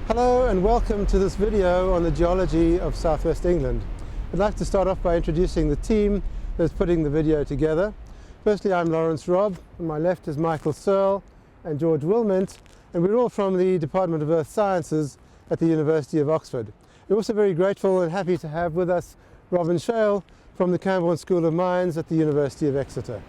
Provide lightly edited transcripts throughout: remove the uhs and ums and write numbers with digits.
Hello and welcome to this video on the geology of southwest England. I'd like to start off by introducing the team that's putting the video together. Firstly, I'm Laurence Robb. On my left is Michael Searle and George Willment, and we're all from the Department of Earth Sciences at the University of Oxford. We're also very grateful and happy to have with us Robb and Searle from the Camborne School of Mines at the University of Exeter.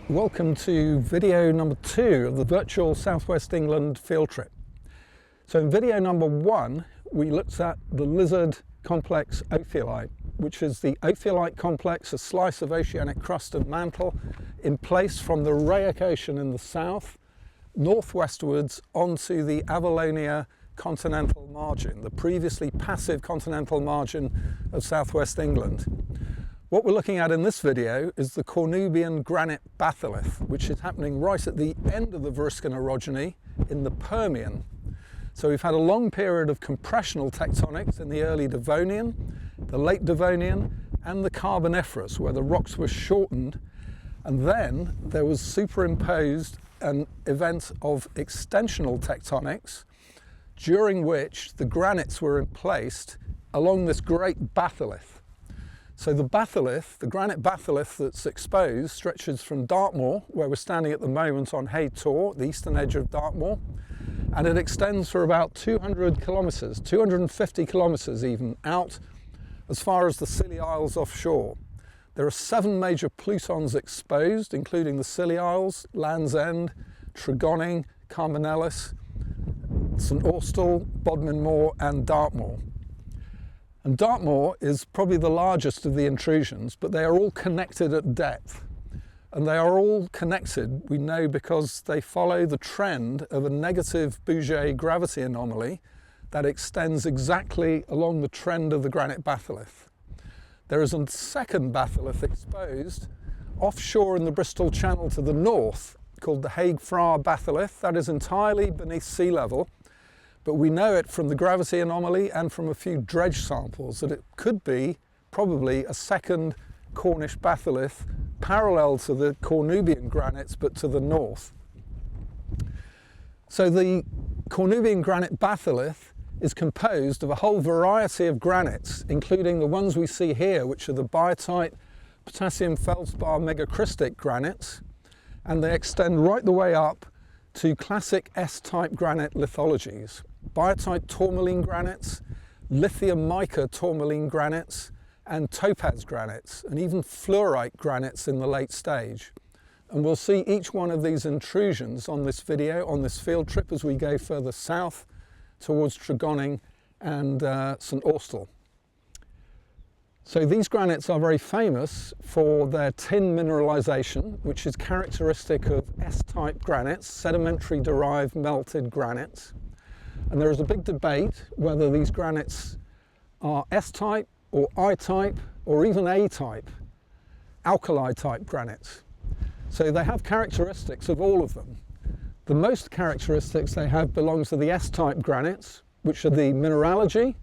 Welcome to video number 2 of the virtual Southwest England field trip. So in video number 1, we looked at the lizard complex ophiolite, which is the ophiolite complex, a slice of oceanic crust and mantle in place from the Rheic Ocean in the south, northwestwards onto the Avalonia continental margin, the previously passive continental margin of southwest England. What we're looking at in this video is the Cornubian granite batholith, which is happening right at the end of the Variscan orogeny in the Permian. So we've had a long period of compressional tectonics in the early Devonian, the late Devonian, and the Carboniferous, where the rocks were shortened, and then there was superimposed an event of extensional tectonics, during which the granites were placed along this great batholith. So the batholith, the granite batholith that's exposed, stretches from Dartmoor, where we're standing at the moment on Hay Tor, the eastern edge of Dartmoor, and it extends for about 200 kilometres, 250 kilometres even, out as far as the Scilly Isles offshore. There are 7 major plutons exposed, including the Scilly Isles, Land's End, Tregonning, Carmanellis, St Austell, Bodmin Moor and Dartmoor. And Dartmoor is probably the largest of the intrusions, but they are all connected at depth. And they are all connected, we know, because they follow the trend of a negative Bouguer gravity anomaly that extends exactly along the trend of the granite batholith. There is a second batholith exposed offshore in the Bristol Channel to the north, called the Hague-Fra batholith. That is entirely beneath sea level. But we know it from the gravity anomaly and from a few dredge samples that it could be probably a second Cornish batholith parallel to the Cornubian granites but to the north. So the Cornubian granite batholith is composed of a whole variety of granites, including the ones we see here, which are the biotite potassium feldspar megacrystic granites, and they extend right the way up to classic S-type granite lithologies. Biotite tourmaline granites, lithium mica tourmaline granites, and topaz granites, and even fluorite granites in the late stage. And we'll see each one of these intrusions on this video, on this field trip, as we go further south towards Tregonning and St Austell. So these granites are very famous for their tin mineralization, which is characteristic of S-type granites, sedimentary derived melted granites. And there is a big debate whether these granites are S-type or I-type or even A-type, alkali-type granites. So they have characteristics of all of them. The most characteristics they have belong to the S-type granites, which are the mineralogy,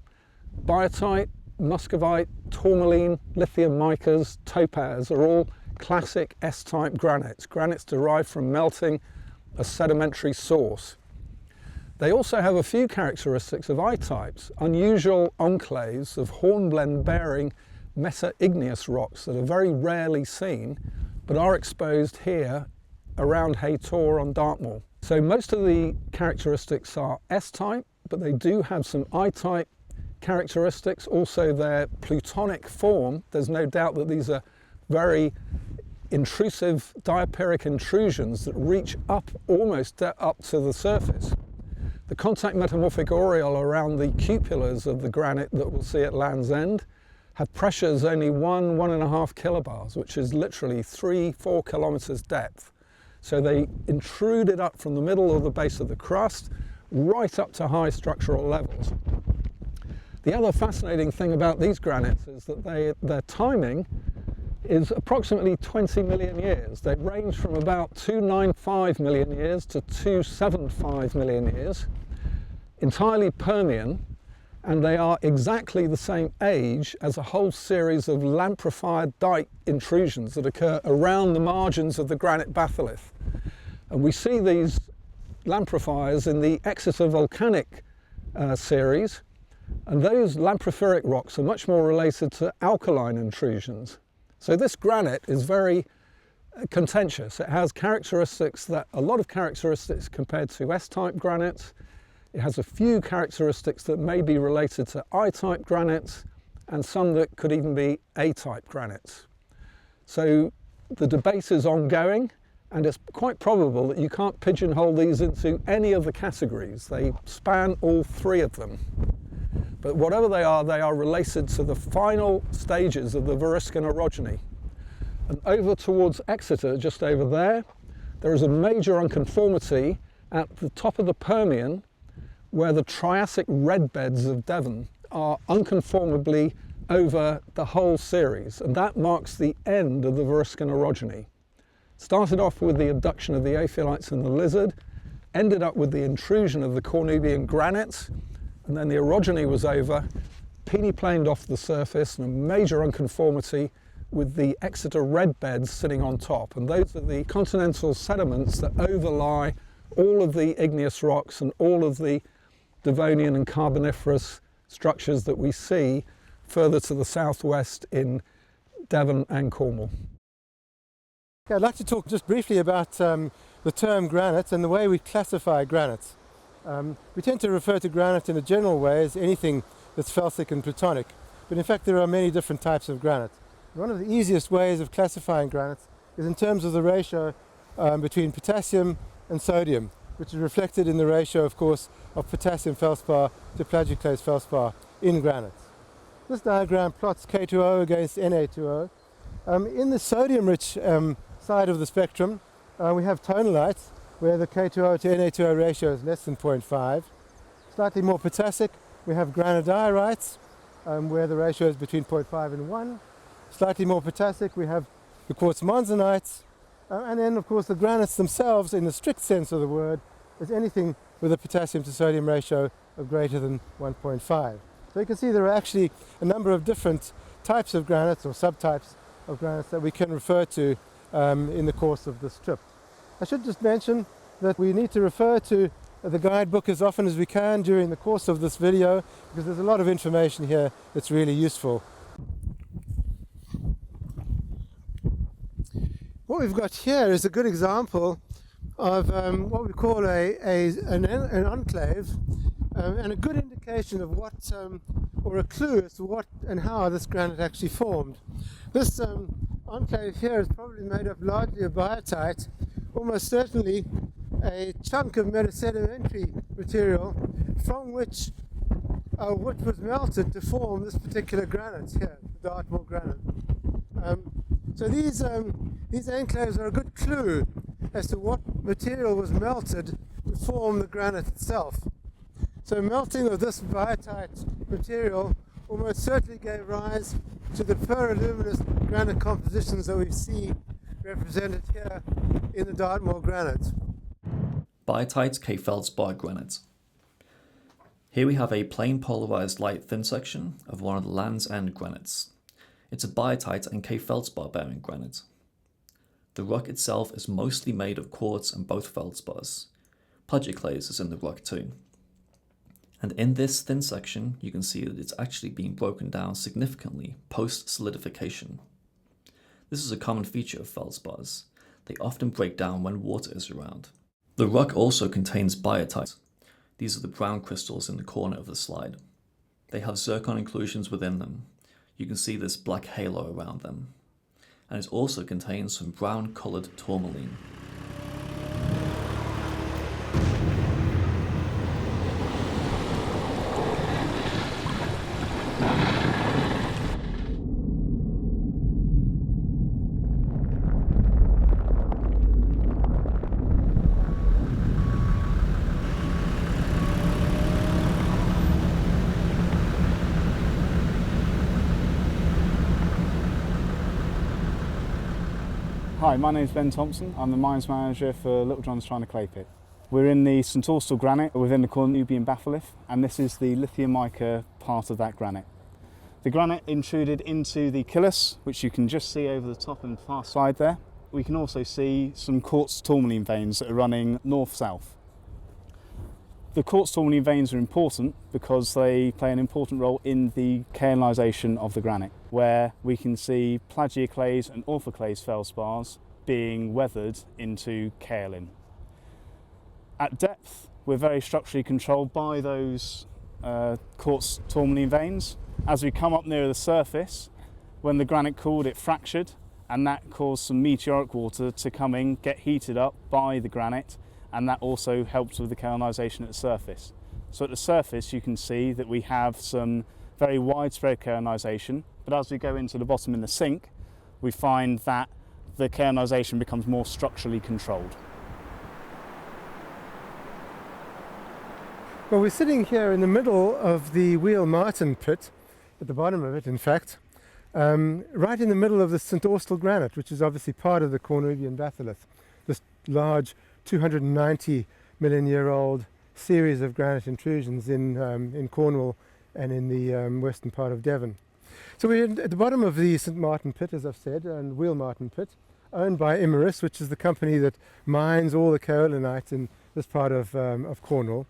biotite, muscovite, tourmaline, lithium micas, topaz are all classic S-type granites, granites derived from melting a sedimentary source. They also have a few characteristics of I-types, unusual enclaves of hornblende-bearing meta-igneous rocks that are very rarely seen, but are exposed here around Hay Tor on Dartmoor. So most of the characteristics are S-type, but they do have some I-type characteristics. Also their plutonic form, there's no doubt that these are very intrusive diapiric intrusions that reach up, almost up to the surface. The contact metamorphic aureole around the cupulas of the granite that we'll see at Land's End have pressures only 1.5 kilobars, which is literally 3-4 kilometers depth. So they intruded up from the middle of the base of the crust right up to high structural levels. The other fascinating thing about these granites is that their timing is approximately 20 million years. They range from about 295 million years to 275 million years, entirely Permian, and they are exactly the same age as a whole series of lamprified dike intrusions that occur around the margins of the granite batholith. And we see these lamprifiers in the Exeter volcanic series, and those lampriferic rocks are much more related to alkaline intrusions. So this granite is very contentious. It has characteristics that, a lot of characteristics compared to S-type granites. It has a few characteristics that may be related to I-type granites, and some that could even be A-type granites. So the debate is ongoing, and it's quite probable that you can't pigeonhole these into any of the categories. They span all three of them. But whatever they are related to the final stages of the Variscan orogeny. And over towards Exeter, just over there, there is a major unconformity at the top of the Permian, where the Triassic red beds of Devon are unconformably over the whole series, and that marks the end of the Variscan orogeny. Started off with the abduction of the aphiolites and the lizard, ended up with the intrusion of the Cornubian granites, and then the orogeny was over, peniplaned off the surface, and a major unconformity with the Exeter red beds sitting on top. And those are the continental sediments that overlie all of the igneous rocks and all of the Devonian and Carboniferous structures that we see further to the southwest in Devon and Cornwall. Okay, I'd like to talk just briefly about the term granite and the way we classify granites. We tend to refer to granite in a general way as anything that's felsic and plutonic, but in fact there are many different types of granite. One of the easiest ways of classifying granites is in terms of the ratio between potassium and sodium, which is reflected in the ratio, of course, of potassium feldspar to plagioclase feldspar in granites. This diagram plots K2O against Na2O. In the sodium-rich side of the spectrum, we have tonalites, where the K2O to Na2O ratio is less than 0.5. Slightly more potassic, we have granodiorites, where the ratio is between 0.5 and 1. Slightly more potassic, we have the quartz monzonites, and then of course the granites themselves, in the strict sense of the word, is anything with a potassium to sodium ratio of greater than 1.5. So you can see there are actually a number of different types of granites or subtypes of granites that we can refer to in the course of this trip. I should just mention that we need to refer to the guidebook as often as we can during the course of this video, because there's a lot of information here that's really useful. What we've got here is a good example of what we call an enclave, and a good indication of what, or a clue as to what and how this granite actually formed. This enclave here is probably made up largely of biotite, almost certainly a chunk of metasedimentary material from which what was melted to form this particular granite here, the Dartmoor granite. So these enclaves are a good clue as to what material was melted to form the granite itself. So melting of this biotite material almost certainly gave rise to the periluminous granite compositions that we see represented here in the Dartmoor granite. Biotite K feldspar granite. Here we have a plain polarized light thin section of one of the Land's End granites. It's a biotite and K feldspar bearing granite. The rock itself is mostly made of quartz and both feldspars. Plagioclase is in the rock too. And in this thin section, you can see that it's actually been broken down significantly post-solidification. This is a common feature of feldspars. They often break down when water is around. The rock also contains biotite. These are the brown crystals in the corner of the slide. They have zircon inclusions within them. You can see this black halo around them. And it also contains some brown coloured tourmaline. Hi, my name is Ben Thompson. I'm the mines manager for Little John's China Clay Pit. We're in the St Austell granite within the Cornubian batholith, and this is the lithium mica part of that granite. The granite intruded into the chylus, which you can just see over the top and far side there. We can also see some quartz tourmaline veins that are running north-south. The quartz tourmaline veins are important because they play an important role in the kaolinization of the granite, where we can see plagioclase and orthoclase feldspars being weathered into kaolin. At depth, we're very structurally controlled by those quartz tourmaline veins. As we come up nearer the surface, when the granite cooled, it fractured, and that caused some meteoric water to come in, get heated up by the granite, and that also helps with the kaolinization at the surface. So at the surface you can see that we have some very widespread kaolinization, but as we go into the bottom in the sink, we find that the kaolinization becomes more structurally controlled. Well, we're sitting here in the middle of the Willment pit, at the bottom of it in fact, right in the middle of the St Austell granite, which is obviously part of the Cornubian batholith, this large 290 million year old series of granite intrusions in Cornwall and in the western part of Devon. So we're at the bottom of the St Martin pit, as I've said, and Willment pit, owned by Imerys, which is the company that mines all the kaolinite in this part of Cornwall.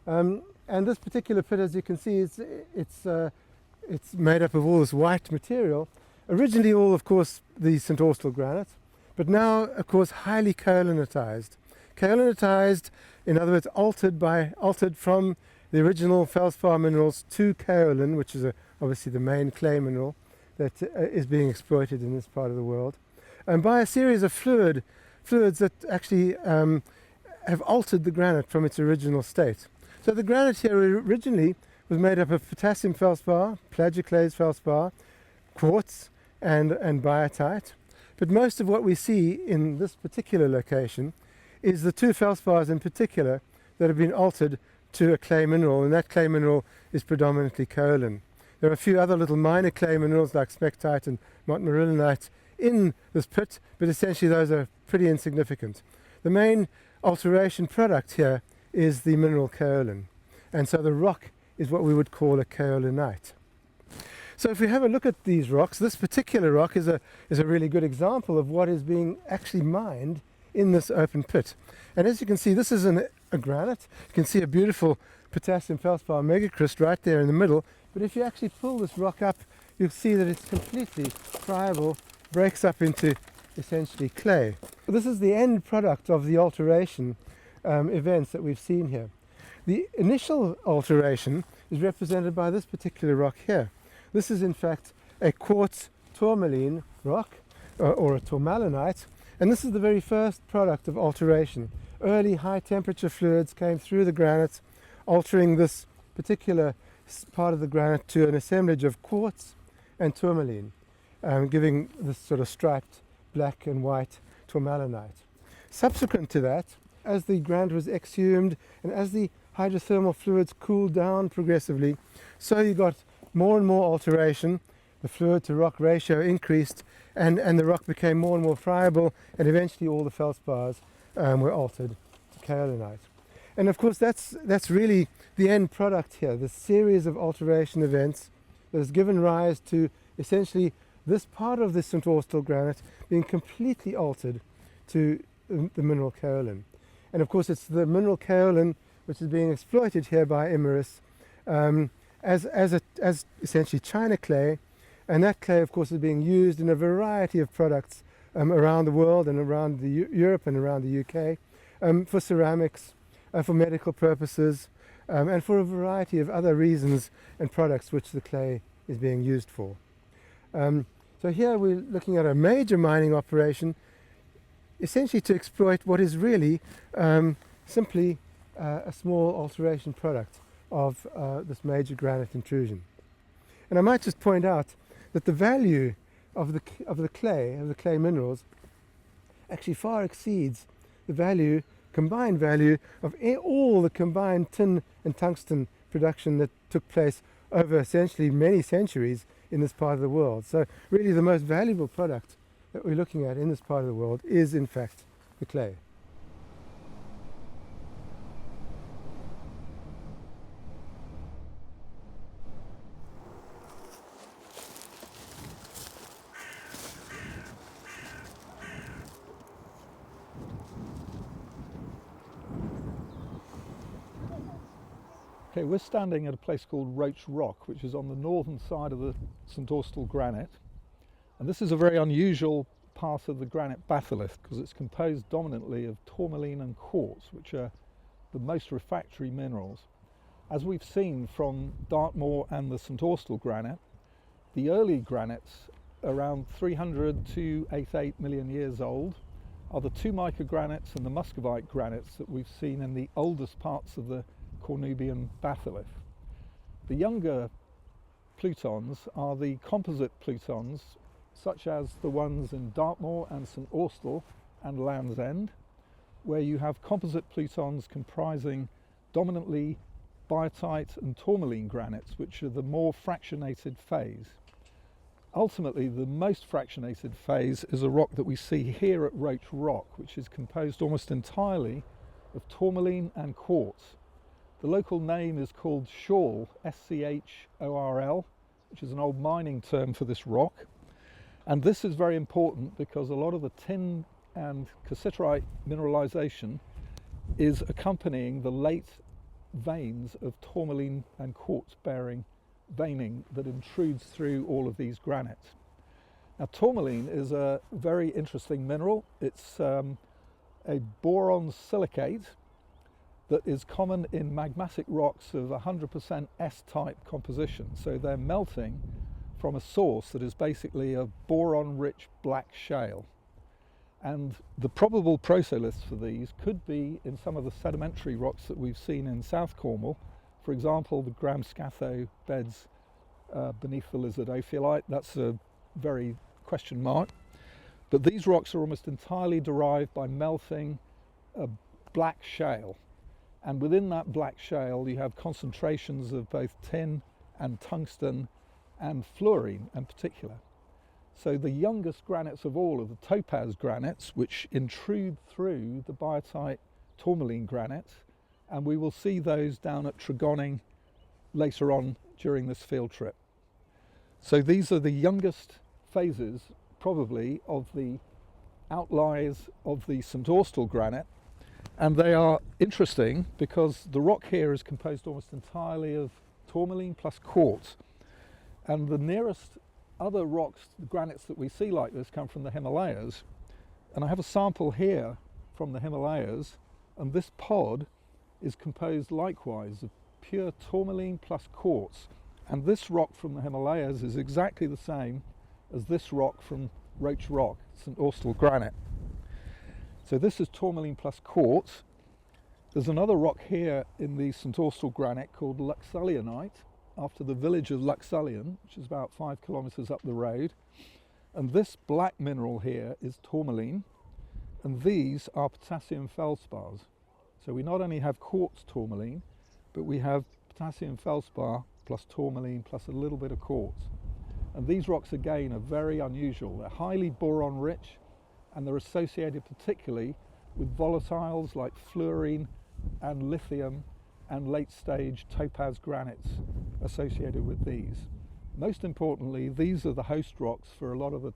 And this particular pit, as you can see, it's made up of all this white material. Originally all, of course, the St Austell granite, but now, of course, highly kaolinitized. Kaolinitized, in other words, altered from the original feldspar minerals to kaolin, which is obviously the main clay mineral that is being exploited in this part of the world, and by a series of fluids that actually have altered the granite from its original state. So the granite here originally was made up of potassium feldspar, plagioclase feldspar, quartz, and biotite. But most of what we see in this particular location is the two feldspars in particular that have been altered to a clay mineral, and that clay mineral is predominantly kaolin. There are a few other little minor clay minerals like smectite and montmorillonite in this pit, but essentially those are pretty insignificant. The main alteration product here is the mineral kaolin, and so the rock is what we would call a kaolinite. So if we have a look at these rocks, this particular rock is a really good example of what is being actually mined in this open pit. And as you can see, this is a granite. You can see a beautiful potassium feldspar megacrust right there in the middle, but if you actually pull this rock up, you'll see that it's completely friable, breaks up into essentially clay. This is the end product of the alteration events that we've seen here. The initial alteration is represented by this particular rock here. This is in fact a quartz tourmaline rock, or a tourmalinite, and this is the very first product of alteration. Early high temperature fluids came through the granite, altering this particular part of the granite to an assemblage of quartz and tourmaline, giving this sort of striped black and white tourmalinite. Subsequent to that, as the granite was exhumed and as the hydrothermal fluids cooled down progressively, so you got more and more alteration. The fluid to rock ratio increased, and the rock became more and more friable, and eventually all the feldspars were altered to kaolinite. And of course that's really the end product here, this series of alteration events that has given rise to essentially this part of the St Austell granite being completely altered to the mineral kaolin. And of course it's the mineral kaolin which is being exploited here by Imerys as essentially China clay, and that clay of course is being used in a variety of products around the world and around Europe and around the UK, for ceramics, for medical purposes, and for a variety of other reasons and products which the clay is being used for. So here we're looking at a major mining operation essentially to exploit what is really simply a small alteration product of this major granite intrusion. And I might just point out that the value of the clay minerals actually far exceeds the combined value of all the combined tin and tungsten production that took place over essentially many centuries in this part of the world. So really the most valuable product that we're looking at in this part of the world is in fact the clay. Okay, we're standing at a place called Roach Rock, which is on the northern side of the St Austell granite. And this is a very unusual part of the granite batholith because it's composed dominantly of tourmaline and quartz, which are the most refractory minerals. As we've seen from Dartmoor and the St Austell granite, the early granites, around 300 to 88 million years old, are the two mica granites and the muscovite granites that we've seen in the oldest parts of the Cornubian batholith. The younger plutons are the composite plutons, such as the ones in Dartmoor and St Austell and Land's End, where you have composite plutons comprising dominantly biotite and tourmaline granites, which are the more fractionated phase. Ultimately, the most fractionated phase is a rock that we see here at Roach Rock, which is composed almost entirely of tourmaline and quartz. The local name is called Searle, S-C-H-O-R-L, which is an old mining term for this rock. And this is very important because a lot of the tin and cassiterite mineralization is accompanying the late veins of tourmaline and quartz bearing veining that intrudes through all of these granites. Now, tourmaline is a very interesting mineral. It's a boron silicate that is common in magmatic rocks of 100% S-type composition. So they're melting from a source that is basically a boron-rich black shale. And the probable prosoliths for these could be in some of the sedimentary rocks that we've seen in South Cornwall. For example, the Gramscatho beds beneath the lizard ophiolite. That's a very question mark. But these rocks are almost entirely derived by melting a black shale. And within that black shale, you have concentrations of both tin and tungsten and fluorine in particular. So the youngest granites of all are the topaz granites, which intrude through the biotite tourmaline granites, and we will see those down at Tregonning later on during this field trip. So these are the youngest phases, probably, of the outliers of the St Austell granite, and they are interesting because the rock here is composed almost entirely of tourmaline plus quartz, and the nearest other rocks, the granites that we see like this, come from the Himalayas. And I have a sample here from the Himalayas, and this pod is composed likewise of pure tourmaline plus quartz. And this rock from the Himalayas is exactly the same as this rock from Roach Rock, St Austell granite. So this is tourmaline plus quartz. There's another rock here in the St Austell granite called Luxullionite, after the village of Luxullion, which is about 5 kilometres up the road. And this black mineral here is tourmaline, and these are potassium feldspars. So we not only have quartz tourmaline, but we have potassium feldspar plus tourmaline plus a little bit of quartz. And these rocks again are very unusual. They're highly boron rich, and they're associated particularly with volatiles like fluorine and lithium and late stage topaz granites associated with these. Most importantly, these are the host rocks for a lot of the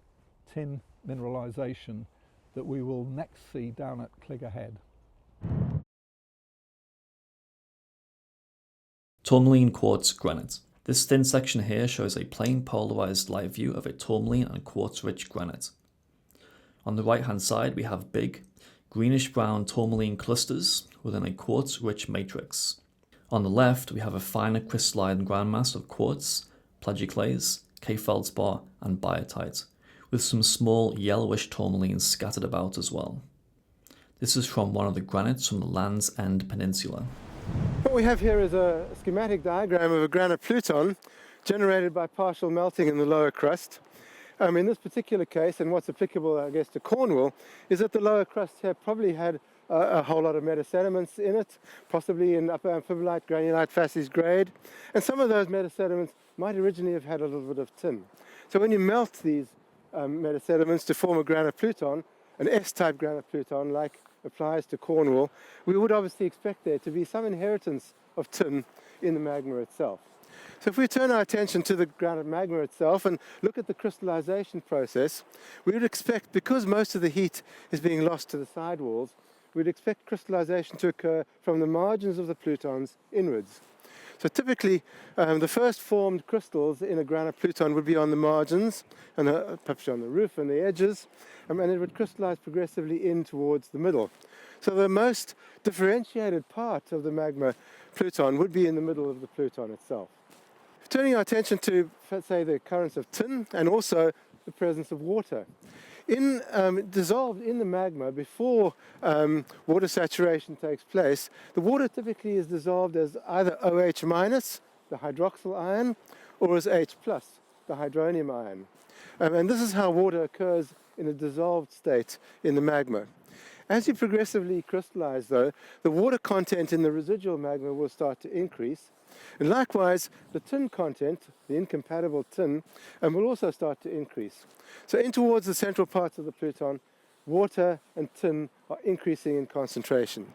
tin mineralization that we will next see down at Cligga Head. Tourmaline quartz granite. This thin section here shows a plain polarized light view of a tourmaline and quartz-rich granite. On the right-hand side, we have big, greenish-brown tourmaline clusters within a quartz-rich matrix. On the left, we have a finer crystalline groundmass of quartz, plagioclase, K-feldspar, and biotite, with some small yellowish tourmalines scattered about as well. This is from one of the granites from the Land's End Peninsula. What we have here is a schematic diagram of a granite pluton generated by partial melting in the lower crust. In this particular case, and what's applicable, I guess, to Cornwall, is that the lower crust here probably had a whole lot of metasediments in it, possibly in upper amphibolite, granulite, facies grade, and some of those metasediments might originally have had a little bit of tin. So when you melt these metasediments to form a granite pluton, an S-type granite pluton like applies to Cornwall, we would obviously expect there to be some inheritance of tin in the magma itself. So if we turn our attention to the granite magma itself and look at the crystallization process, we would expect, because most of the heat is being lost to the sidewalls, we'd expect crystallization to occur from the margins of the plutons inwards. So typically, the first formed crystals in a granite pluton would be on the margins, and perhaps on the roof and the edges, and it would crystallize progressively in towards the middle. So the most differentiated part of the magma pluton would be in the middle of the pluton itself. Turning our attention to, let's say, the occurrence of tin and also the presence of water. Dissolved in the magma before water saturation takes place, the water typically is dissolved as either OH minus, the hydroxyl ion, or as H plus, the hydronium ion. And this is how water occurs in a dissolved state in the magma. As you progressively crystallize, though, the water content in the residual magma will start to increase. And likewise, the tin content, the incompatible tin, will also start to increase. So in towards the central parts of the pluton, water and tin are increasing in concentration.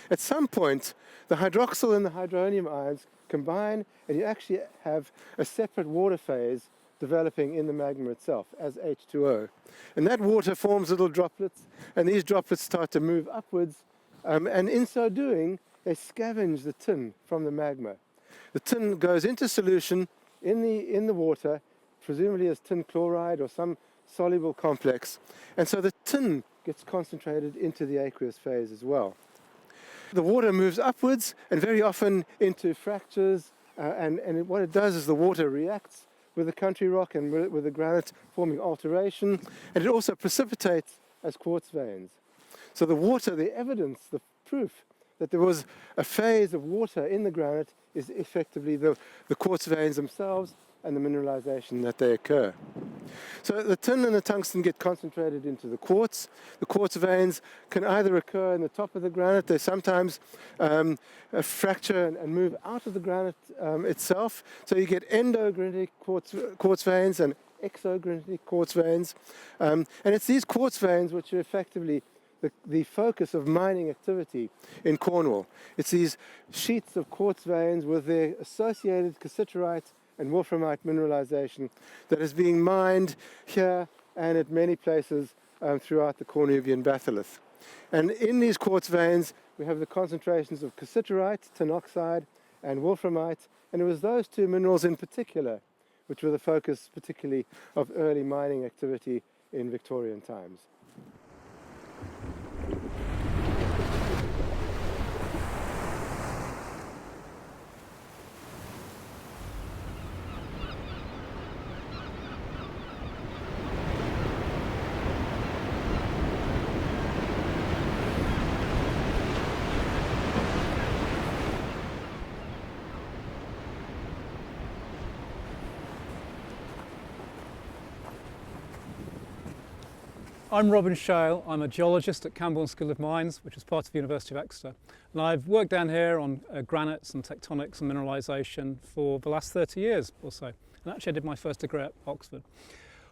At some point, the hydroxyl and the hydronium ions combine, and you actually have a separate water phase developing in the magma itself as H2O. And that water forms little droplets, and these droplets start to move upwards, and in so doing, they scavenge the tin from the magma. The tin goes into solution in the water, presumably as tin chloride or some soluble complex, and so the tin gets concentrated into the aqueous phase as well. The water moves upwards and very often into fractures, and what it does is the water reacts with the country rock and with the granite, forming alteration, and it also precipitates as quartz veins. So the water, the evidence, the proof that there was a phase of water in the granite is effectively the quartz veins themselves and the mineralization that they occur. So the tin and the tungsten get concentrated into the quartz. The quartz veins can either occur in the top of the granite. They sometimes fracture and move out of the granite itself. So you get endogranitic quartz veins and exogranitic quartz veins. And it's these quartz veins which are effectively the focus of mining activity in Cornwall. It's these sheets of quartz veins with their associated cassiterite and wolframite mineralization that is being mined here and at many places throughout the Cornubian batholith. And in these quartz veins, we have the concentrations of cassiterite, tin oxide, and wolframite, and it was those two minerals in particular which were the focus particularly of early mining activity in Victorian times. I'm Robb Searle. I'm a geologist at Camborne School of Mines, which is part of the University of Exeter. And I've worked down here on granites and tectonics and mineralisation for the last 30 years or so. And actually I did my first degree at Oxford.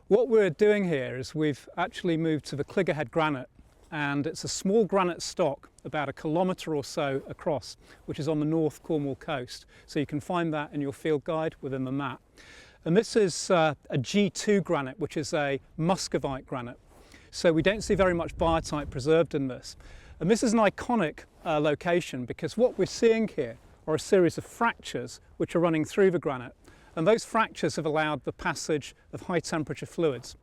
What we're doing here is we've actually moved to the Cligga Head granite, and it's a small granite stock about 1 kilometre or so across, which is on the North Cornwall coast. So you can find that in your field guide within the map. And this is a G2 granite, which is a muscovite granite. So we don't see very much biotite preserved in this. And this is an iconic location because what we're seeing here are a series of fractures which are running through the granite. And those fractures have allowed the passage of high temperature fluids.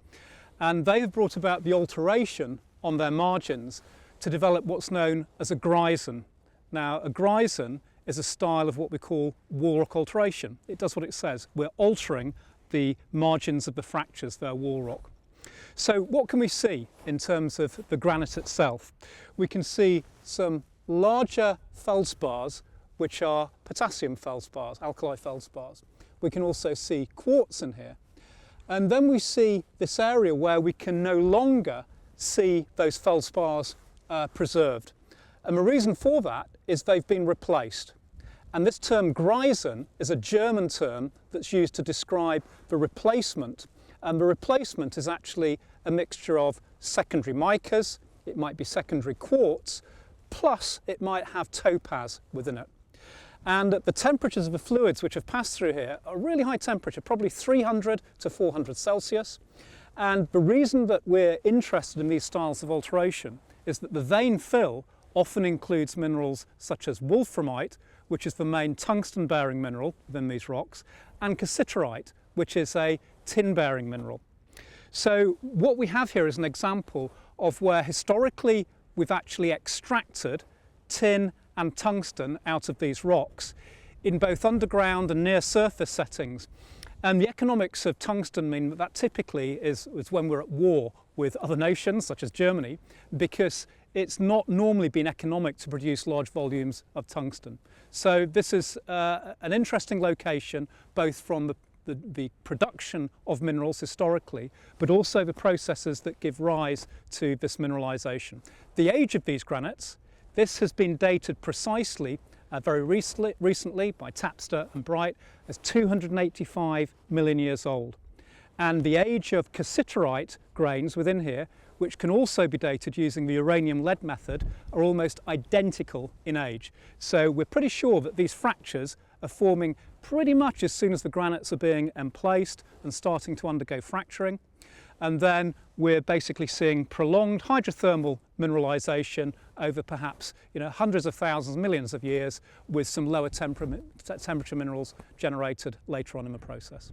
And they have brought about the alteration on their margins to develop what's known as a greisen. Now, a greisen is a style of what we call wall rock alteration. It does what it says. We're altering the margins of the fractures, their wall rock. So what can we see in terms of the granite itself? We can see some larger feldspars, which are potassium feldspars, alkali feldspars. We can also see quartz in here. And then we see this area where we can no longer see those feldspars preserved. And the reason for that is they've been replaced. And this term greisen is a German term that's used to describe the replacement and the replacement is actually a mixture of secondary micas, it might be secondary quartz, plus it might have topaz within it. And the temperatures of the fluids which have passed through here are really high temperature, probably 300 to 400 Celsius. And the reason that we're interested in these styles of alteration is that the vein fill often includes minerals such as wolframite, which is the main tungsten-bearing mineral within these rocks, and cassiterite, which is a tin-bearing mineral. So what we have here is an example of where historically we've actually extracted tin and tungsten out of these rocks in both underground and near surface settings. And the economics of tungsten mean that typically is when we're at war with other nations, such as Germany, because it's not normally been economic to produce large volumes of tungsten. So this is an interesting location, both from the production of minerals historically, but also the processes that give rise to this mineralization. The age of these granites, this has been dated precisely very recently by Tapster and Bright as 285 million years old. And the age of cassiterite grains within here, which can also be dated using the uranium-lead method, are almost identical in age. So we're pretty sure that these fractures are forming pretty much as soon as the granites are being emplaced and starting to undergo fracturing. And then we're basically seeing prolonged hydrothermal mineralization over perhaps hundreds of thousands, millions of years, with some lower temperature minerals generated later on in the process.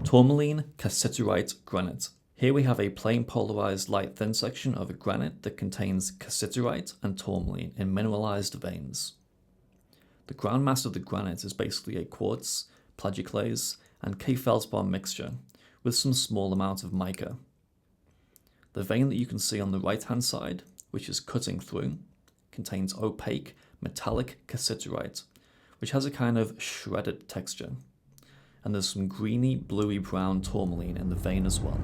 Tourmaline cassiterite granite. Here we have a plain polarized light thin section of a granite that contains cassiterite and tourmaline in mineralized veins. The ground mass of the granite is basically a quartz, plagioclase, and K-feldspar mixture with some small amount of mica. The vein that you can see on the right hand side, which is cutting through, contains opaque metallic cassiterite, which has a kind of shredded texture. And there's some greeny, bluey brown tourmaline in the vein as well.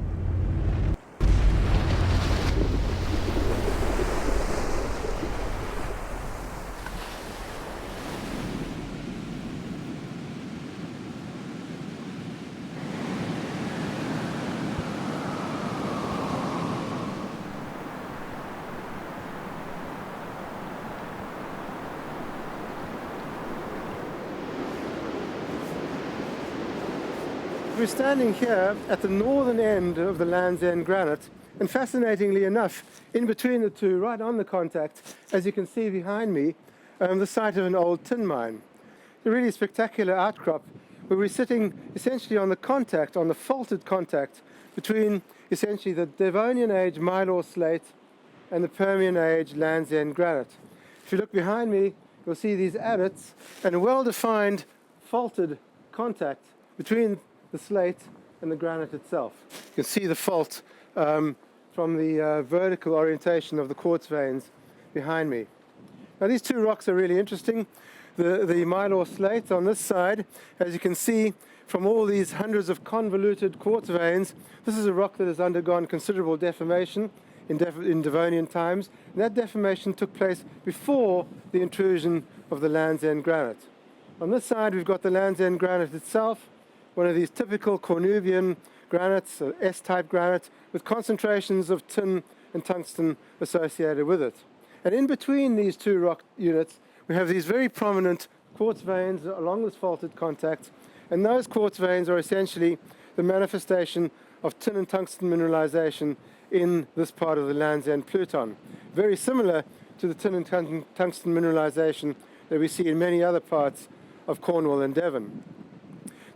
We're standing here at the northern end of the Land's End granite, and fascinatingly enough, in between the two, right on the contact, as you can see behind me, the site of an old tin mine. A really spectacular outcrop where we're sitting essentially on the contact, on the faulted contact between essentially the Devonian age Mylar slate and the Permian age Land's End granite. If you look behind me, you'll see these adits and a well-defined faulted contact between the slate and the granite itself. You can see the fault from the vertical orientation of the quartz veins behind me. Now these two rocks are really interesting. The Mylar slate on this side, as you can see from all these hundreds of convoluted quartz veins, this is a rock that has undergone considerable deformation in Devonian times. And that deformation took place before the intrusion of the Land's End granite. On this side we've got the Land's End granite itself, one of these typical Cornubian granites, S-type granite, with concentrations of tin and tungsten associated with it. And in between these two rock units, we have these very prominent quartz veins along this faulted contact, and those quartz veins are essentially the manifestation of tin and tungsten mineralization in this part of the Land's End Pluton. Very similar to the tin and tungsten mineralization that we see in many other parts of Cornwall and Devon.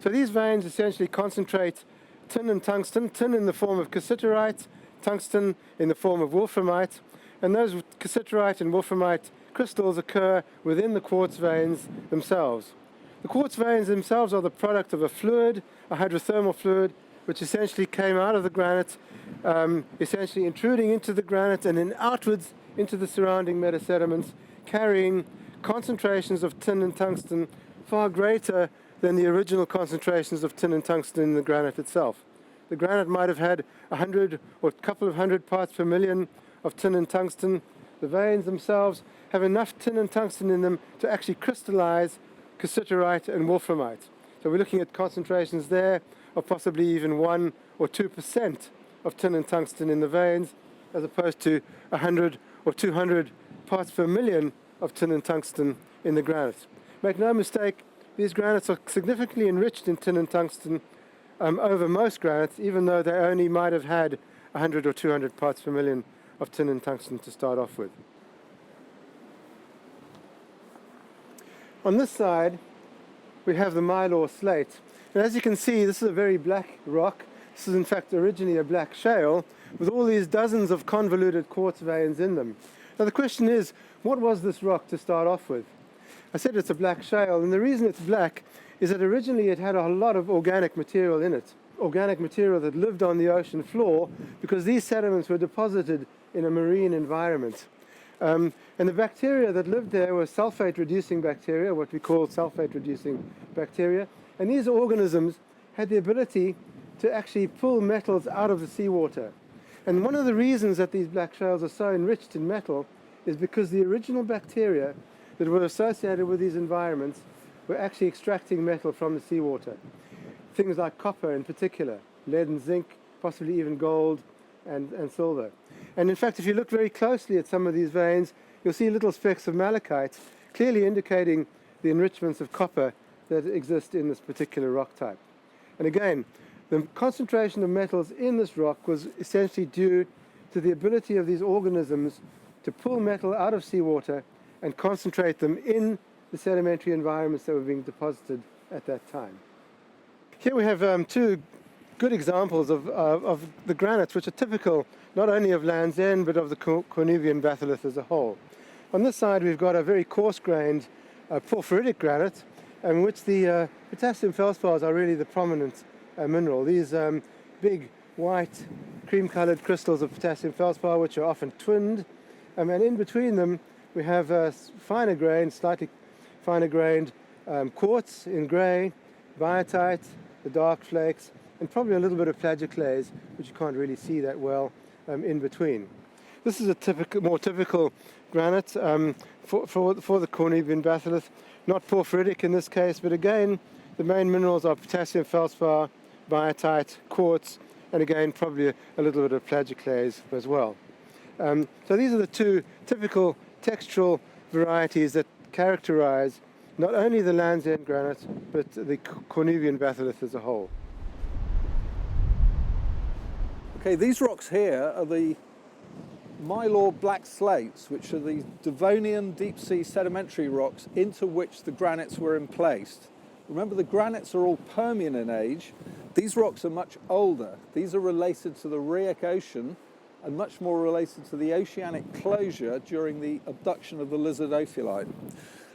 So these veins essentially concentrate tin and tungsten, tin in the form of cassiterite, tungsten in the form of wolframite, and those cassiterite and wolframite crystals occur within the quartz veins themselves. The quartz veins themselves are the product of a fluid, a hydrothermal fluid, which essentially came out of the granite, essentially intruding into the granite and then outwards into the surrounding metasediments, carrying concentrations of tin and tungsten far greater than the original concentrations of tin and tungsten in the granite itself. The granite might have had 100 or a couple of hundred parts per million of tin and tungsten. The veins themselves have enough tin and tungsten in them to actually crystallize cassiterite and wolframite. So we're looking at concentrations there of possibly even 1 or 2% of tin and tungsten in the veins, as opposed to 100 or 200 parts per million of tin and tungsten in the granite. Make no mistake, these granites are significantly enriched in tin and tungsten over most granites, even though they only might have had 100 or 200 parts per million of tin and tungsten to start off with. On this side, we have the Mylar slate. And as you can see, this is a very black rock. This is in fact originally a black shale with all these dozens of convoluted quartz veins in them. Now the question is, what was this rock to start off with? I said it's a black shale, and the reason it's black is that originally it had a lot of organic material in it. Organic material that lived on the ocean floor because these sediments were deposited in a marine environment. And the bacteria that lived there were sulfate-reducing bacteria, what we call sulfate-reducing bacteria. And these organisms had the ability to actually pull metals out of the seawater. And one of the reasons that these black shales are so enriched in metal is because the original bacteria that were associated with these environments were actually extracting metal from the seawater. Things like copper in particular, lead and zinc, possibly even gold and silver. And in fact, if you look very closely at some of these veins, you'll see little specks of malachite, clearly indicating the enrichments of copper that exist in this particular rock type. And again, the concentration of metals in this rock was essentially due to the ability of these organisms to pull metal out of seawater and concentrate them in the sedimentary environments that were being deposited at that time. Here we have two good examples of the granites, which are typical not only of Land's End but of the Cornubian batholith as a whole. On this side we've got a very coarse-grained porphyritic granite, in which the potassium feldspars are really the prominent mineral. These big white cream-coloured crystals of potassium feldspar, which are often twinned, and in between them we have finer grained, slightly finer grained quartz in grey, biotite, the dark flakes, and probably a little bit of plagioclase, which you can't really see that well in between. This is a more typical granite for the Cornubian batholith, not porphyritic in this case, but again, the main minerals are potassium feldspar, biotite, quartz, and again, probably a little bit of plagioclase as well. So these are the two typical textural varieties that characterize not only the Land's End granite, but the Cornubian batholith as a whole. Okay, these rocks here are the Mylar black slates, which are the Devonian deep-sea sedimentary rocks into which the granites were emplaced. Remember, the granites are all Permian in age. These rocks are much older. These are related to the Rheic Ocean and much more related to the oceanic closure during the abduction of the lizardophyllite.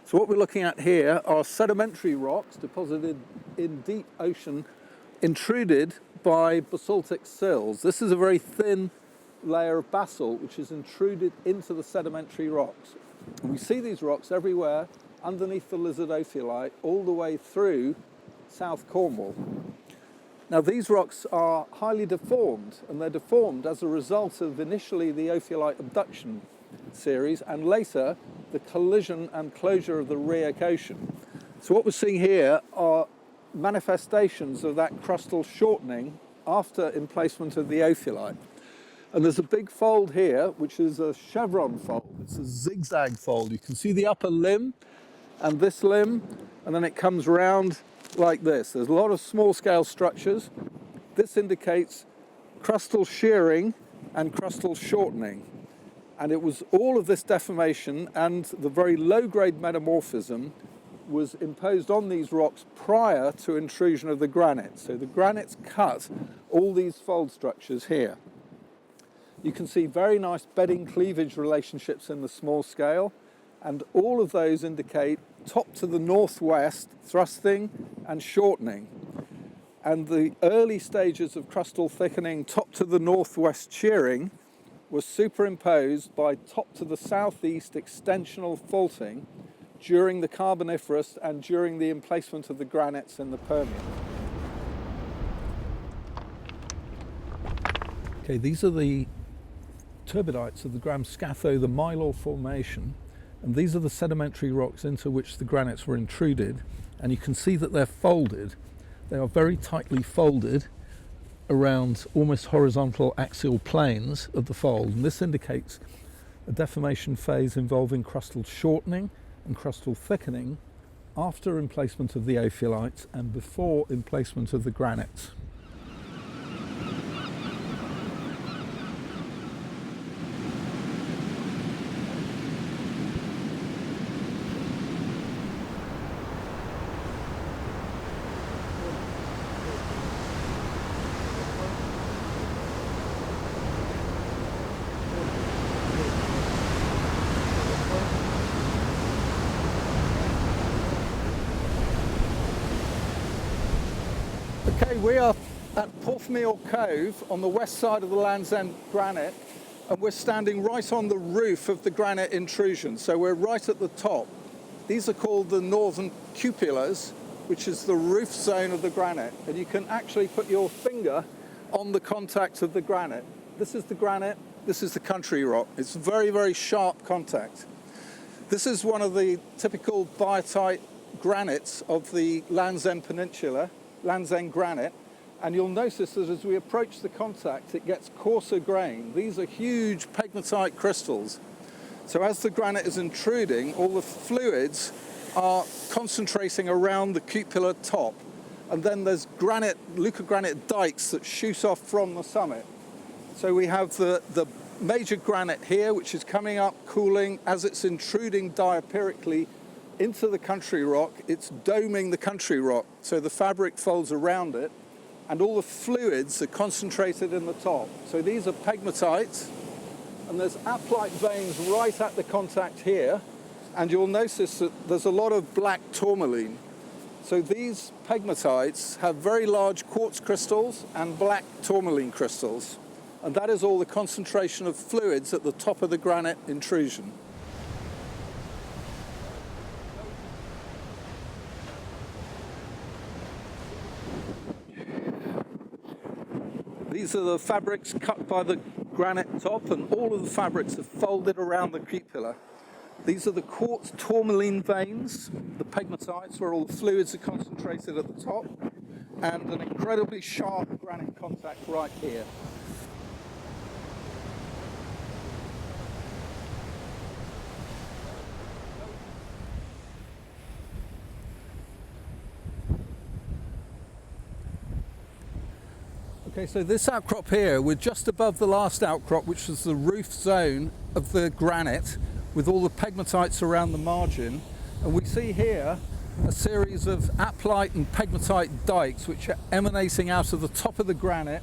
So what we're looking at here are sedimentary rocks deposited in deep ocean, intruded by basaltic sills. This is a very thin layer of basalt which is intruded into the sedimentary rocks. And we see these rocks everywhere underneath the lizardophyllite all the way through South Cornwall. Now these rocks are highly deformed, and they're deformed as a result of initially the ophiolite abduction series and later the collision and closure of the Rheic Ocean. So what we're seeing here are manifestations of that crustal shortening after emplacement of the ophiolite. And there's a big fold here, which is a chevron fold. It's a zigzag fold. You can see the upper limb and this limb, and then it comes round like this. There's a lot of small-scale structures. This indicates crustal shearing and crustal shortening. And it was all of this deformation and the very low-grade metamorphism was imposed on these rocks prior to intrusion of the granite. So the granites cut all these fold structures here. You can see very nice bedding cleavage relationships in the small scale, and all of those indicate top to the northwest thrusting and shortening. And the early stages of crustal thickening top to the northwest shearing was superimposed by top to the southeast extensional faulting during the Carboniferous and during the emplacement of the granites in the Permian. Okay, these are the turbidites of the Gram Scatho, the Mylar Formation, and these are the sedimentary rocks into which the granites were intruded, and you can see that they're folded. They are very tightly folded around almost horizontal axial planes of the fold, and this indicates a deformation phase involving crustal shortening and crustal thickening after emplacement of the ophiolites and before emplacement of the granites. Okay, we are at Porthmeor Cove on the west side of the Land's End granite, and we're standing right on the roof of the granite intrusion, so we're right at the top. These are called the northern cupulas, which is the roof zone of the granite, and you can actually put your finger on the contact of the granite. This is the granite, this is the country rock. It's very, very sharp contact. This is one of the typical biotite granites of the Land's End Peninsula, Land's End granite, and you'll notice that as we approach the contact it gets coarser grain. These are huge pegmatite crystals. So as the granite is intruding, all the fluids are concentrating around the cupular top, and then there's granite, leucogranite dikes that shoot off from the summit. So we have the major granite here, which is coming up, cooling. As it's intruding diapyrically into the country rock, it's doming the country rock, so the fabric folds around it, and all the fluids are concentrated in the top. So these are pegmatites, and there's aplite veins right at the contact here, and you'll notice that there's a lot of black tourmaline. So these pegmatites have very large quartz crystals and black tourmaline crystals, and that is all the concentration of fluids at the top of the granite intrusion. These are the fabrics cut by the granite top, and all of the fabrics are folded around the cupola. These are the quartz tourmaline veins, the pegmatites, where all the fluids are concentrated at the top, and an incredibly sharp granite contact right here. Okay, so this outcrop here, we're just above the last outcrop, which was the roof zone of the granite, with all the pegmatites around the margin. And we see here a series of aplite and pegmatite dikes which are emanating out of the top of the granite,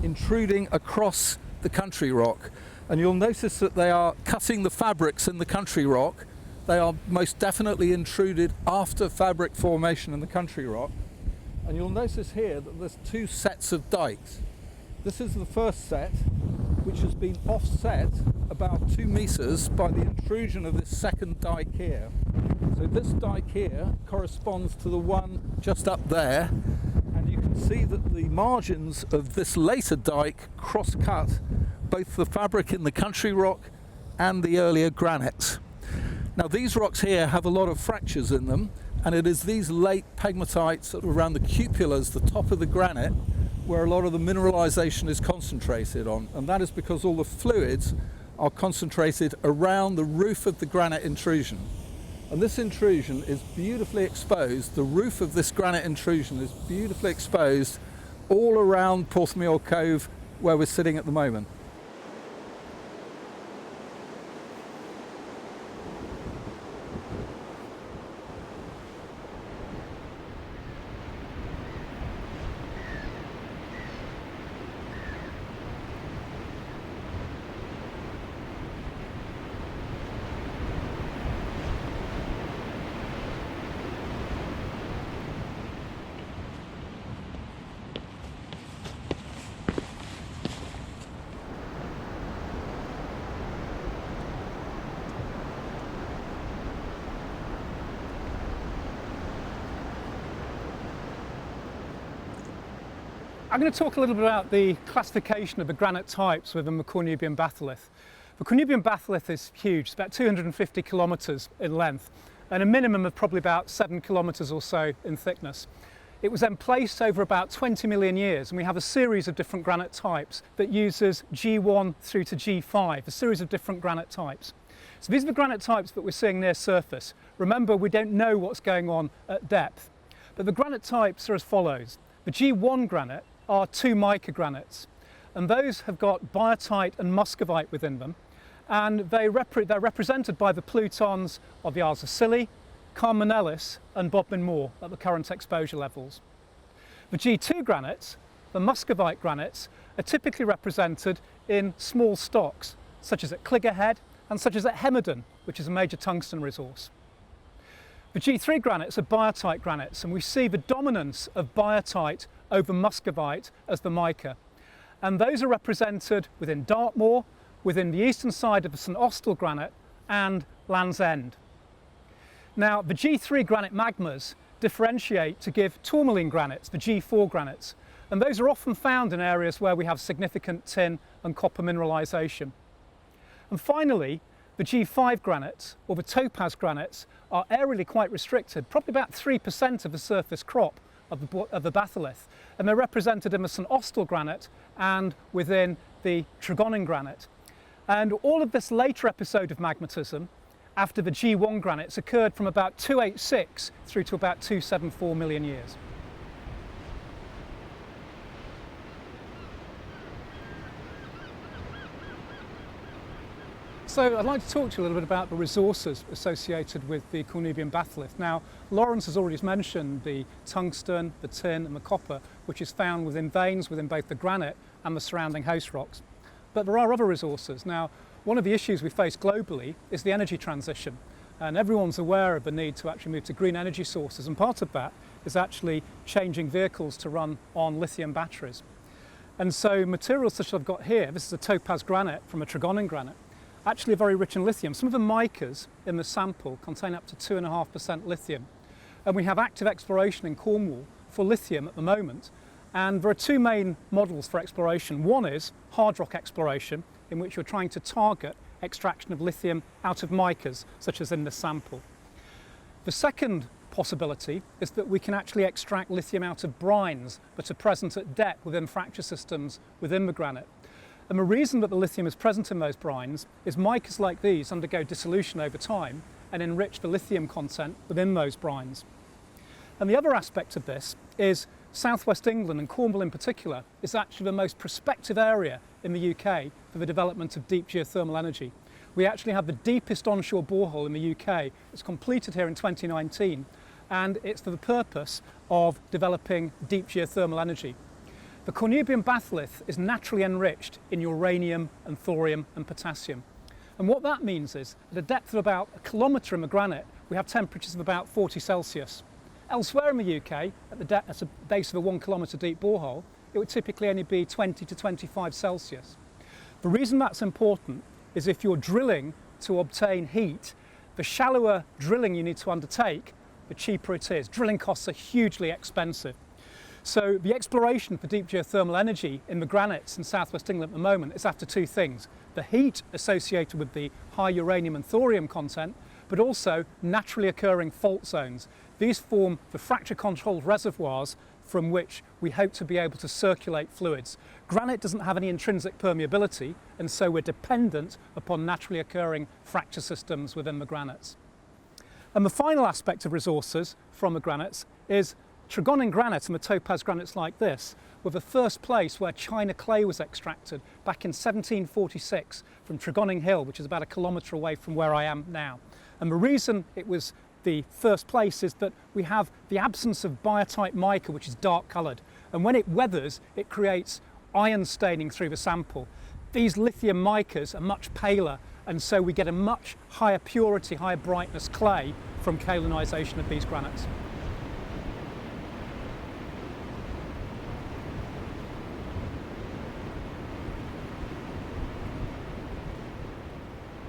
intruding across the country rock. And you'll notice that they are cutting the fabrics in the country rock. They are most definitely intruded after fabric formation in the country rock. And you'll notice here that there's two sets of dikes. This is the first set, which has been offset about 2 meters by the intrusion of this second dike here. So this dike here corresponds to the one just up there, and you can see that the margins of this later dike cross-cut both the fabric in the country rock and the earlier granites. Now these rocks here have a lot of fractures in them, and it is these late pegmatites around the cupulas, the top of the granite, where a lot of the mineralization is concentrated on. And that is because all the fluids are concentrated around the roof of the granite intrusion. And this intrusion is beautifully exposed. The roof of this granite intrusion is beautifully exposed all around Porthmeor Cove, where we're sitting at the moment. I'm going to talk a little bit about the classification of the granite types within the Cornubian batholith. The Cornubian batholith is huge, it's about 250 kilometres in length, and a minimum of probably about 7 kilometres or so in thickness. It was then placed over about 20 million years, and we have a series of different granite types that uses G1 through to G5, a series of different granite types. So these are the granite types that we're seeing near surface. Remember, we don't know what's going on at depth, but the granite types are as follows. The G1 granite are two mica granites, and those have got biotite and muscovite within them, and they're represented by the plutons of the Isles of Scilly, Carmenelis and Bodmin Moor at the current exposure levels. The G2 granites, the muscovite granites, are typically represented in small stocks, such as at Cligga Head and such as at Hemerdon, which is a major tungsten resource. The G3 granites are biotite granites, and we see the dominance of biotite over muscovite as the mica. And those are represented within Dartmoor, within the eastern side of the St Austell granite and Land's End. Now, the G3 granite magmas differentiate to give tourmaline granites, the G4 granites, and those are often found in areas where we have significant tin and copper mineralisation. And finally, the G5 granites, or the topaz granites, are areally quite restricted, probably about 3% of the surface crop of the batholith, and they're represented in the St Austell granite and within the Tregoning granite. And all of this later episode of magmatism, after the G1 granites, occurred from about 286 through to about 274 million years. So I'd like to talk to you a little bit about the resources associated with the Cornubian batholith. Now, Laurence has already mentioned the tungsten, the tin and the copper, which is found within veins within both the granite and the surrounding host rocks. But there are other resources. Now, one of the issues we face globally is the energy transition, and everyone's aware of the need to actually move to green energy sources, and part of that is actually changing vehicles to run on lithium batteries. And so materials such as I've got here, this is a topaz granite from a Tregoning granite, actually are very rich in lithium. Some of the micas in the sample contain up to 2.5% lithium, and we have active exploration in Cornwall for lithium at the moment. And there are two main models for exploration. One is hard rock exploration, in which you're trying to target extraction of lithium out of micas, such as in this sample. The second possibility is that we can actually extract lithium out of brines that are present at depth within fracture systems within the granite. And the reason that the lithium is present in those brines is micas like these undergo dissolution over time and enrich the lithium content within those brines. And the other aspect of this is Southwest England, and Cornwall in particular, is actually the most prospective area in the UK for the development of deep geothermal energy. We actually have the deepest onshore borehole in the UK. It's completed here in 2019, and it's for the purpose of developing deep geothermal energy. The Cornubian batholith is naturally enriched in uranium and thorium and potassium. And what that means is, at a depth of about 1 kilometre in the granite, we have temperatures of about 40 Celsius. Elsewhere in the UK, at the base of a 1 kilometre deep borehole, it would typically only be 20 to 25 Celsius. The reason that's important is if you're drilling to obtain heat, the shallower drilling you need to undertake, the cheaper it is. Drilling costs are hugely expensive. So the exploration for deep geothermal energy in the granites in southwest England at the moment is after two things: the heat associated with the high uranium and thorium content, but also naturally occurring fault zones. These form the fracture controlled reservoirs from which we hope to be able to circulate fluids. Granite doesn't have any intrinsic permeability, and so we're dependent upon naturally occurring fracture systems within the granites. And the final aspect of resources from the granites is Tregoning granite and the topaz granites like this were the first place where China clay was extracted back in 1746 from Tregoning Hill, which is about 1 kilometre away from where I am now. And the reason it was the first place is that we have the absence of biotite mica, which is dark coloured, and when it weathers it creates iron staining through the sample. These lithium micas are much paler, and so we get a much higher purity, higher brightness clay from kaolinization of these granites.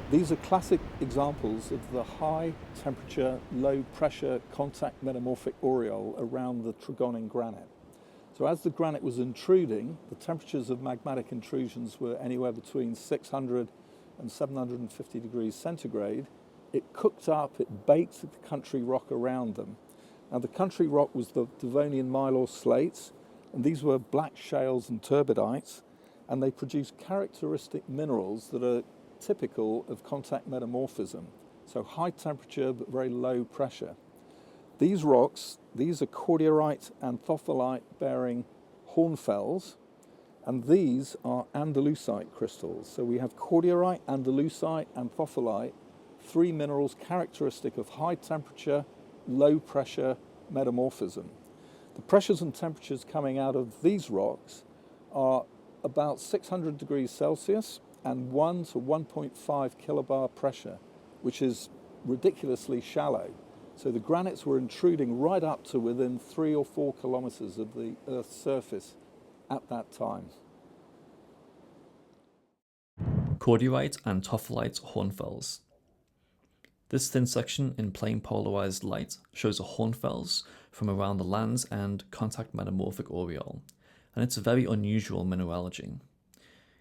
These are classic examples of the high temperature, low pressure contact metamorphic aureole around the Tregoning granite. So as the granite was intruding, the temperatures of magmatic intrusions were anywhere between 600 and 750 degrees centigrade. It cooked up, it baked the country rock around them. Now the country rock was the Devonian Mylor slates, and these were black shales and turbidites, and they produce characteristic minerals that are typical of contact metamorphism, so high temperature but very low pressure. These rocks, these are cordierite and thopholite bearing hornfells, and these are andalusite crystals. So we have cordierite, andalusite and thopholite, three minerals characteristic of high temperature, low pressure metamorphism. The pressures and temperatures coming out of these rocks are about 600 degrees Celsius and 1 to 1.5 kilobar pressure, which is ridiculously shallow. So the granites were intruding right up to within 3 or 4 kilometers of the Earth's surface at that time. Cordierite and thopholite hornfells. This thin section in plain polarized light shows a hornfells from around the Land's End contact metamorphic aureole, and it's a very unusual mineralogy.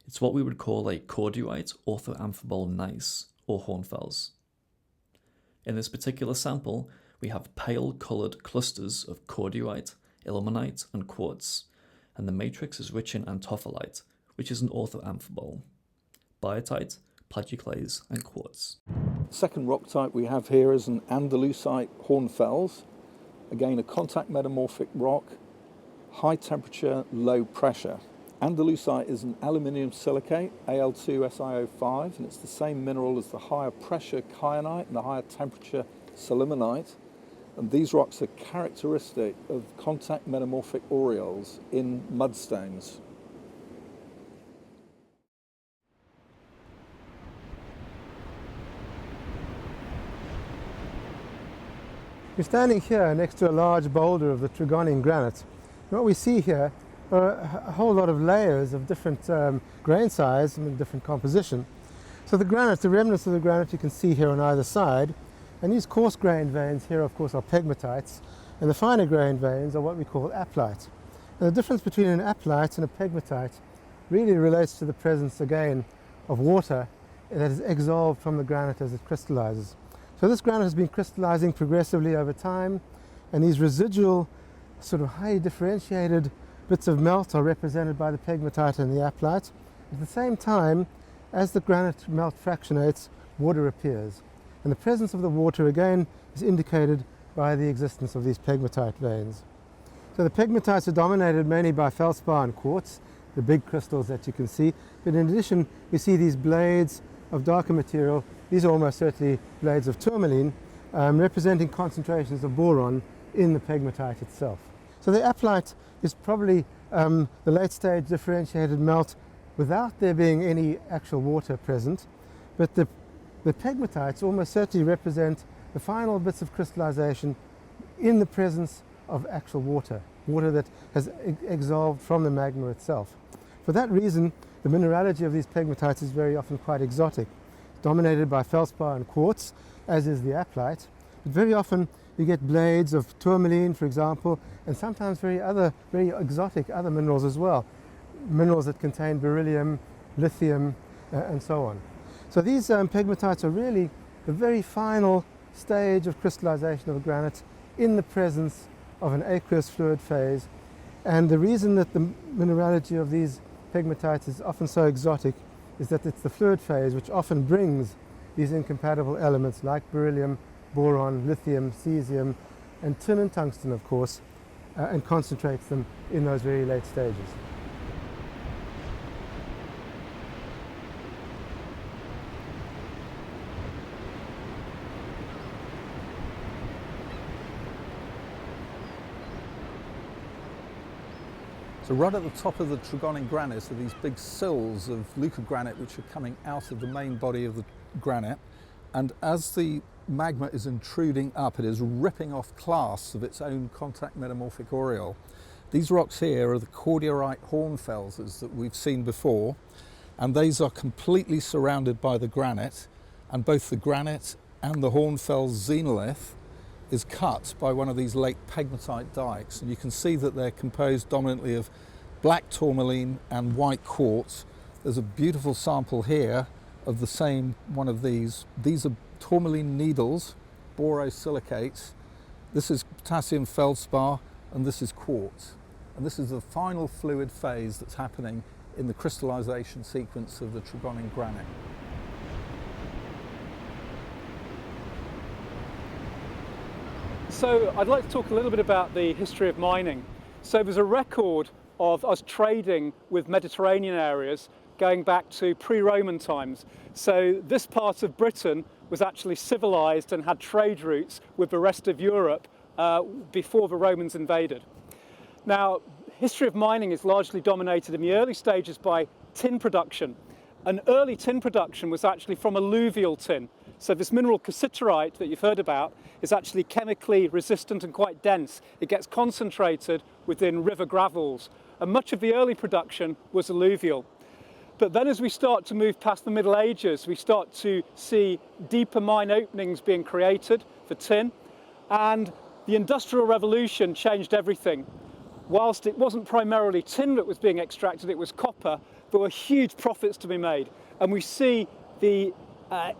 It's what we would call a cordierite orthoamphibole gneiss, or hornfells. In this particular sample, we have pale coloured clusters of cordierite, ilmenite and quartz, and the matrix is rich in anthopholite, which is an orthoamphibole, biotite, plagioclase and quartz. The second rock type we have here is an andalusite hornfells, again a contact metamorphic rock, high temperature, low pressure. Andalusite is an aluminium silicate, Al2SiO5, and it's the same mineral as the higher pressure kyanite and the higher temperature sillimanite. And these rocks are characteristic of contact metamorphic aureoles in mudstones. We're standing here next to a large boulder of the Trigonian granite. And what we see here are a whole lot of layers of different grain size and different composition. So the granite, the remnants of the granite you can see here on either side, and these coarse grained veins here of course are pegmatites, and the finer grained veins are what we call aplite. And the difference between an aplite and a pegmatite really relates to the presence again of water that is exhaled from the granite as it crystallizes. So this granite has been crystallizing progressively over time, and these residual sort of highly differentiated bits of melt are represented by the pegmatite and the aplite. At the same time, as the granite melt fractionates, water appears. And the presence of the water again is indicated by the existence of these pegmatite veins. So the pegmatites are dominated mainly by feldspar and quartz, the big crystals that you can see. But in addition, we see these blades of darker material. These are almost certainly blades of tourmaline, representing concentrations of boron in the pegmatite itself. So the aplite is probably the late stage differentiated melt without there being any actual water present, but the pegmatites almost certainly represent the final bits of crystallization in the presence of actual water that has exhaled from the magma itself. For that reason, the mineralogy of these pegmatites is very often quite exotic, dominated by feldspar and quartz, as is the aplite. But very often you get blades of tourmaline, for example, and sometimes very exotic other minerals as well. Minerals that contain beryllium, lithium, and so on. So these pegmatites are really the very final stage of crystallization of a granite in the presence of an aqueous fluid phase. And the reason that the mineralogy of these pegmatites is often so exotic is that it's the fluid phase which often brings these incompatible elements like beryllium, boron, lithium, cesium, and tin and tungsten, of course, and concentrates them in those very late stages. So right at the top of the Trigonian granite are these big sills of leucogranite which are coming out of the main body of the granite, and as the magma is intruding up, it is ripping off clasts of its own contact metamorphic aureole. These rocks here are the cordierite hornfells that we've seen before, and these are completely surrounded by the granite, and both the granite and the hornfels xenolith is cut by one of these late pegmatite dikes, and you can see that they're composed dominantly of black tourmaline and white quartz. There's a beautiful sample here of the same one of these. These are tourmaline needles, borosilicates. This is potassium feldspar, and this is quartz. And this is the final fluid phase that's happening in the crystallization sequence of the Trigonian granite. So I'd like to talk a little bit about the history of mining. So there's a record of us trading with Mediterranean areas going back to pre-Roman times. So this part of Britain was actually civilized and had trade routes with the rest of Europe before the Romans invaded. Now, history of mining is largely dominated in the early stages by tin production. And early tin production was actually from alluvial tin. So this mineral cassiterite that you've heard about is actually chemically resistant and quite dense. It gets concentrated within river gravels. And much of the early production was alluvial. But then as we start to move past the Middle Ages, we start to see deeper mine openings being created for tin. And the Industrial Revolution changed everything. Whilst it wasn't primarily tin that was being extracted, it was copper, there were huge profits to be made. And we see the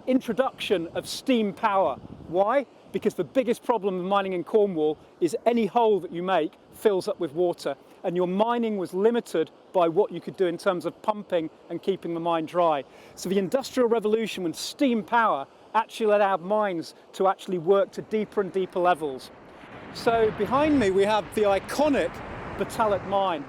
introduction of steam power. Why? Because the biggest problem of mining in Cornwall is any hole that you make fills up with water, and your mining was limited by what you could do in terms of pumping and keeping the mine dry. So the Industrial Revolution, when steam power actually allowed mines to actually work to deeper and deeper levels. So behind me we have the iconic batholith mine,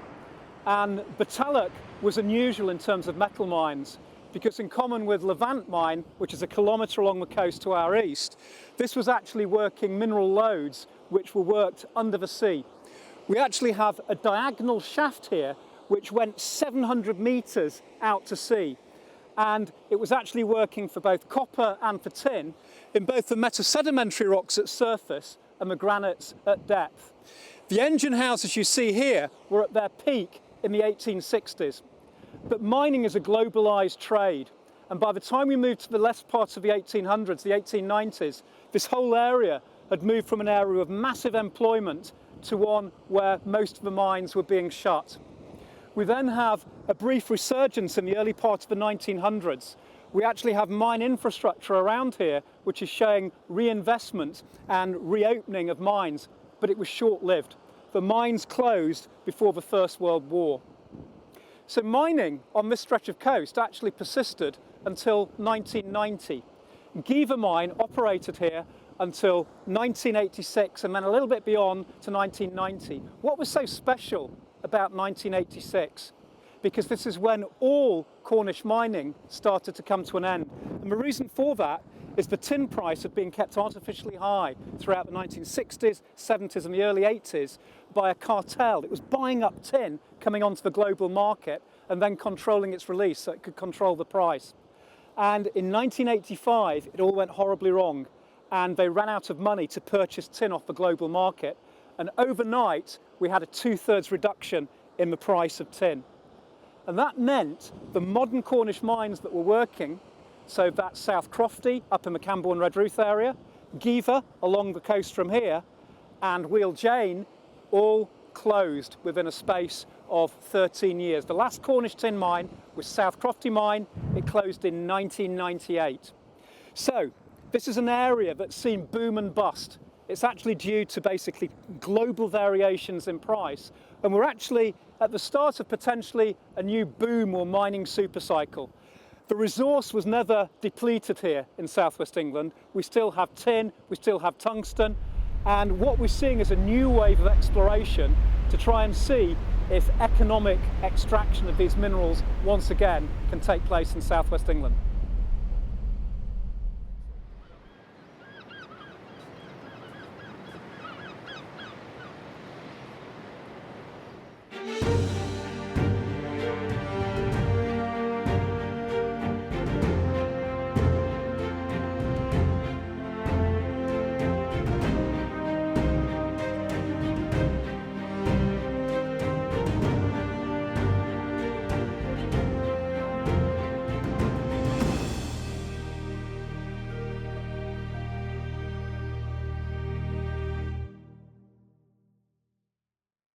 and batholith was unusual in terms of metal mines, because in common with Levant mine, which is a kilometre along the coast to our east, this was actually working mineral lodes which were worked under the sea. We actually have a diagonal shaft here which went 700 metres out to sea, and it was actually working for both copper and for tin in both the metasedimentary rocks at surface and the granites at depth. The engine houses you see here were at their peak in the 1860s. But mining is a globalised trade, and by the time we moved to the left part of the 1800s, the 1890s, this whole area had moved from an area of massive employment to one where most of the mines were being shut. We then have a brief resurgence in the early part of the 1900s. We actually have mine infrastructure around here which is showing reinvestment and reopening of mines, but it was short-lived. The mines closed before the First World War. So mining on this stretch of coast actually persisted until 1990. Giva mine operated here until 1986 and then a little bit beyond to 1990. What was so special about 1986? Because this is when all Cornish mining started to come to an end. And the reason for that is the tin price had been kept artificially high throughout the 1960s, 70s and the early 80s by a cartel. It was buying up tin coming onto the global market and then controlling its release so it could control the price. And in 1985, it all went horribly wrong, and they ran out of money to purchase tin off the global market. And overnight, we had a 2/3 reduction in the price of tin. And that meant the modern Cornish mines that were working, so that's South Crofty up in the Camborne Redruth area, Giva along the coast from here, and Wheel Jane, all closed within a space of 13 years. The last Cornish tin mine was South Crofty mine. It closed in 1998. So this is an area that's seen boom and bust. It's actually due to basically global variations in price. And we're actually at the start of potentially a new boom or mining supercycle. The resource was never depleted here in southwest England. We still have tin, we still have tungsten, and what we're seeing is a new wave of exploration to try and see if economic extraction of these minerals once again can take place in southwest England.